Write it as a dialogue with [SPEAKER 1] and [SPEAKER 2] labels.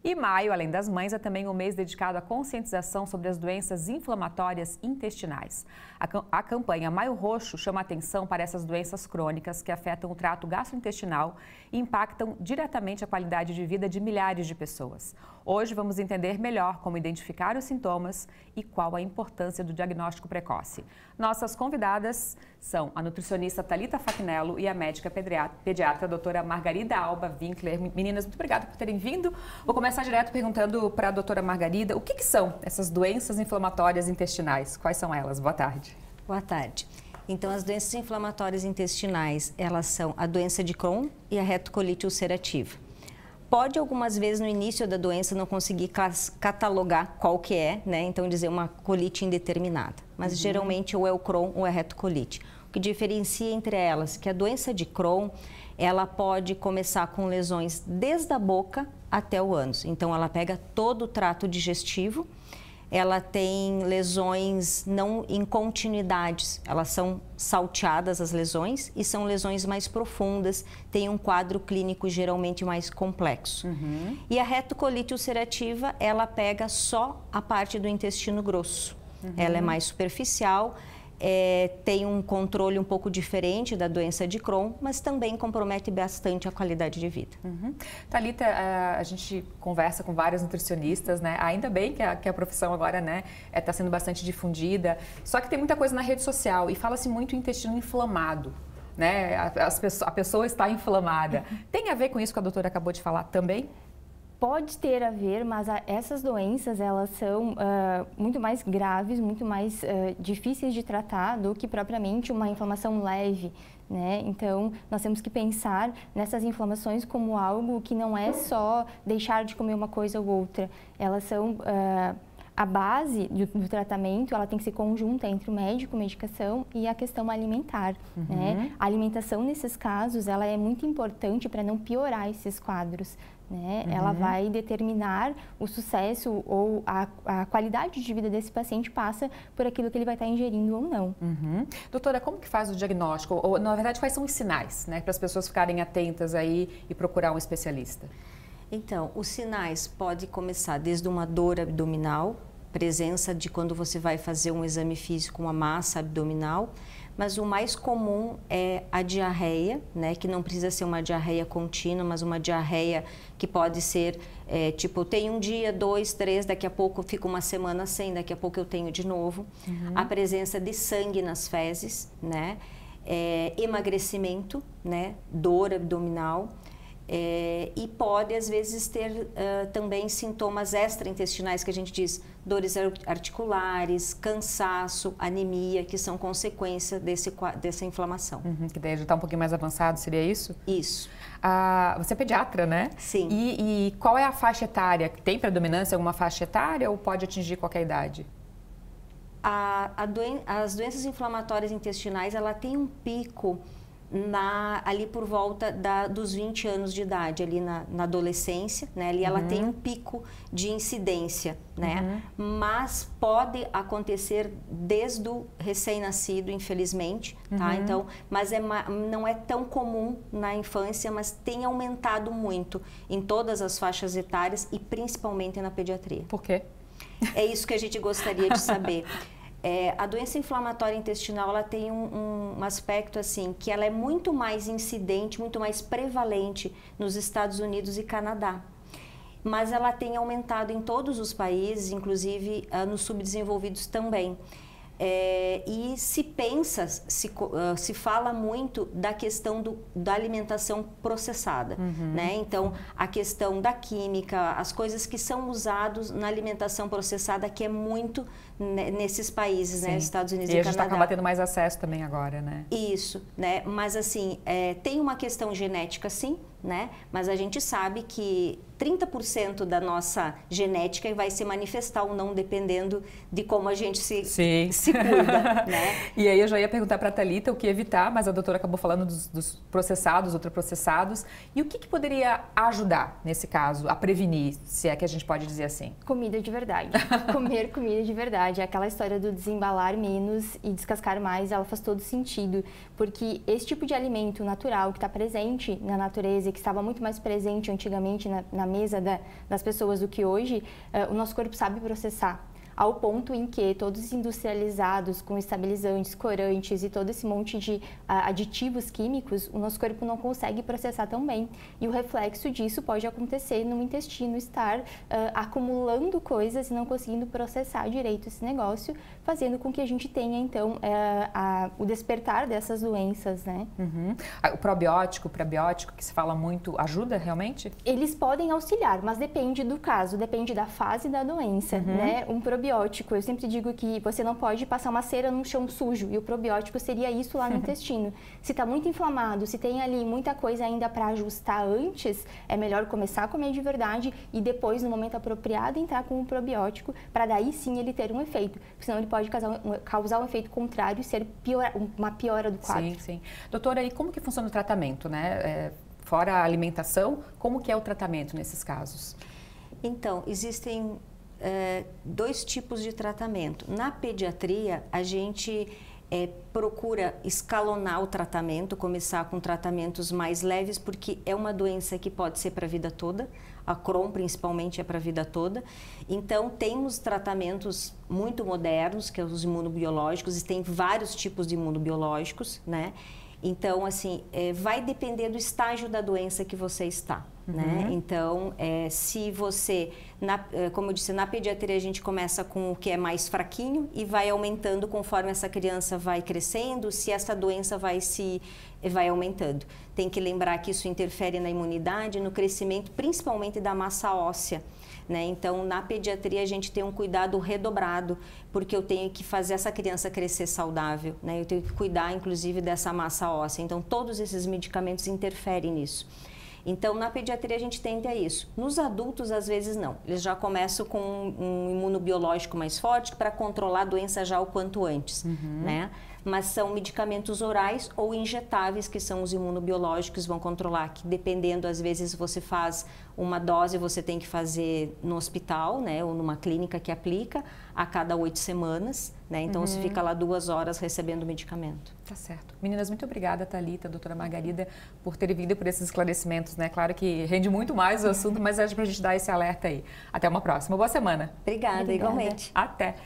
[SPEAKER 1] E maio, além das mães, é também um mês dedicado à conscientização sobre as doenças inflamatórias intestinais. A campanha Maio Roxo chama a atenção para essas doenças crônicas que afetam o trato gastrointestinal e impactam diretamente a qualidade de vida de milhares de pessoas. Hoje vamos entender melhor como identificar os sintomas e qual a importância do diagnóstico precoce. Nossas convidadas são a nutricionista Thalita Facnello e a médica pediatra a doutora Margarida Alba Winkler. Meninas, muito obrigada por terem vindo. Vou começar direto perguntando para a doutora Margarida o que são essas doenças inflamatórias intestinais? Quais são elas? Boa tarde.
[SPEAKER 2] Boa tarde. Então, as doenças inflamatórias intestinais, elas são a doença de Crohn e a retocolite ulcerativa. Pode, algumas vezes, no início da doença, não conseguir catalogar qual que é, né? Então, dizer uma colite indeterminada. Mas, geralmente, ou é o Crohn ou é a retocolite. O que diferencia entre elas, que a doença de Crohn, ela pode começar com lesões desde a boca até o ânus. Então, ela pega todo o trato digestivo. Ela tem lesões não em continuidades, elas são salteadas as lesões e são lesões mais profundas, tem um quadro clínico geralmente mais complexo. E a retocolite ulcerativa, ela pega só a parte do intestino grosso, ela é mais superficial, tem um controle um pouco diferente da doença de Crohn, mas também compromete bastante a qualidade de vida.
[SPEAKER 1] Thalita, a gente conversa com vários nutricionistas, né? Ainda bem que a profissão agora, né, está sendo bastante difundida, só que tem muita coisa na rede social e fala-se muito em intestino inflamado, né? A pessoa está inflamada. Tem a ver com isso que a doutora acabou de falar também?
[SPEAKER 3] Pode ter a ver, mas essas doenças, elas são muito mais graves, muito mais difíceis de tratar do que propriamente uma inflamação leve, né? Então, nós temos que pensar nessas inflamações como algo que não é só deixar de comer uma coisa ou outra. Elas são... A base do tratamento, ela tem que ser conjunta entre o médico, medicação e a questão alimentar, né? A alimentação, nesses casos, ela é muito importante para não piorar esses quadros, né? Ela vai determinar o sucesso ou a qualidade de vida desse paciente passa por aquilo que ele vai estar ingerindo ou não.
[SPEAKER 1] Doutora, como que faz o diagnóstico? Ou, na verdade, quais são os sinais, né, para as pessoas ficarem atentas aí e procurar um especialista?
[SPEAKER 2] Então, os sinais podem começar desde uma dor abdominal, presença de quando você vai fazer um exame físico, uma massa abdominal, mas o mais comum é a diarreia, né, que não precisa ser uma diarreia contínua, mas uma diarreia que pode ser, tipo, tem um dia, 2, 3, daqui a pouco fica uma semana sem, daqui a pouco eu tenho de novo. A presença de sangue nas fezes, né, emagrecimento, né, dor abdominal. E pode, às vezes, ter também sintomas extraintestinais, que a gente diz dores articulares, cansaço, anemia, que são consequência dessa inflamação.
[SPEAKER 1] Que daí já está um pouquinho mais avançado, seria isso?
[SPEAKER 2] Isso.
[SPEAKER 1] Você é pediatra, né?
[SPEAKER 2] Sim.
[SPEAKER 1] E qual é a faixa etária? Tem predominância alguma faixa etária ou pode atingir qualquer idade?
[SPEAKER 2] As doenças inflamatórias intestinais, ela tem um pico ali por volta dos 20 anos de idade, ali na adolescência, né? Ali ela tem um pico de incidência, né? Mas pode acontecer desde o recém-nascido, infelizmente, tá? Então, mas não é tão comum na infância, mas tem aumentado muito em todas as faixas etárias e principalmente na pediatria.
[SPEAKER 1] Por quê?
[SPEAKER 2] É isso que a gente gostaria de saber. A doença inflamatória intestinal, ela tem um aspecto assim, que ela é muito mais incidente, muito mais prevalente nos Estados Unidos e Canadá. Mas ela tem aumentado em todos os países, inclusive nos subdesenvolvidos também. E se pensa, se fala muito da questão da alimentação processada, né? Então, a questão da química, as coisas que são usadas na alimentação processada, que é muito nesses países, né? Estados Unidos e Canadá.
[SPEAKER 1] E a gente acaba tendo mais acesso também agora, né?
[SPEAKER 2] Isso, né? Mas assim, tem uma questão genética, sim, né? Mas a gente sabe que 30% da nossa genética vai se manifestar ou não, dependendo de como a gente se cuida, né?
[SPEAKER 1] E aí eu já ia perguntar para a Thalita o que evitar, mas a doutora acabou falando dos processados, ultraprocessados. E o que poderia ajudar, nesse caso, a prevenir, se é que a gente pode dizer assim?
[SPEAKER 3] Comida de verdade. Comer comida de verdade. Aquela história do desembalar menos e descascar mais, ela faz todo sentido. Porque esse tipo de alimento natural que está presente na natureza e que estava muito mais presente antigamente na mesa das pessoas do que hoje, o nosso corpo sabe processar. Ao ponto em que todos os industrializados com estabilizantes, corantes e todo esse monte de aditivos químicos, o nosso corpo não consegue processar tão bem. E o reflexo disso pode acontecer no intestino estar acumulando coisas e não conseguindo processar direito esse negócio, fazendo com que a gente tenha, então, o despertar dessas doenças, né?
[SPEAKER 1] Uhum. O probiótico, o prebiótico, que se fala muito, ajuda realmente?
[SPEAKER 3] Eles podem auxiliar, mas depende do caso, depende da fase da doença, né? Um probiótico, eu sempre digo que você não pode passar uma cera num chão sujo, e o probiótico seria isso lá no intestino. Se está muito inflamado, se tem ali muita coisa ainda para ajustar antes, é melhor começar a comer de verdade e depois, no momento apropriado, entrar com um probiótico, para daí sim ele ter um efeito. Porque senão ele pode causar um efeito contrário e ser uma piora do quadro.
[SPEAKER 1] Sim, sim. Doutora, e como que funciona o tratamento, né? Fora a alimentação, como que é o tratamento nesses casos?
[SPEAKER 2] Então, existem dois tipos de tratamento. Na pediatria, a gente procura escalonar o tratamento, começar com tratamentos mais leves, porque é uma doença que pode ser para a vida toda. A Crohn, principalmente, é para a vida toda. Então, temos tratamentos muito modernos, que são os imunobiológicos, e tem vários tipos de imunobiológicos, né? Então, assim, vai depender do estágio da doença que você está, né? Então, se você, como eu disse, na pediatria a gente começa com o que é mais fraquinho e vai aumentando conforme essa criança vai crescendo, se essa doença vai aumentando. Tem que lembrar que isso interfere na imunidade, no crescimento, principalmente da massa óssea. Né? Então, na pediatria, a gente tem um cuidado redobrado, porque eu tenho que fazer essa criança crescer saudável, né? Eu tenho que cuidar, inclusive, dessa massa óssea. Então, todos esses medicamentos interferem nisso. Então, na pediatria, a gente tende a isso. Nos adultos, às vezes, não. Eles já começam com um imunobiológico mais forte para controlar a doença já o quanto antes, né? Mas são medicamentos orais ou injetáveis, que são os imunobiológicos, vão controlar, que dependendo, às vezes você faz uma dose, você tem que fazer no hospital, né, ou numa clínica que aplica a cada 8 semanas, né, então você fica lá 2 horas recebendo o medicamento.
[SPEAKER 1] Tá certo. Meninas, muito obrigada, Thalita, doutora Margarida, por terem vindo, por esses esclarecimentos, né, claro que rende muito mais o assunto, mas é pra gente dar esse alerta aí. Até uma próxima, boa semana.
[SPEAKER 2] Obrigada, igualmente.
[SPEAKER 1] Até.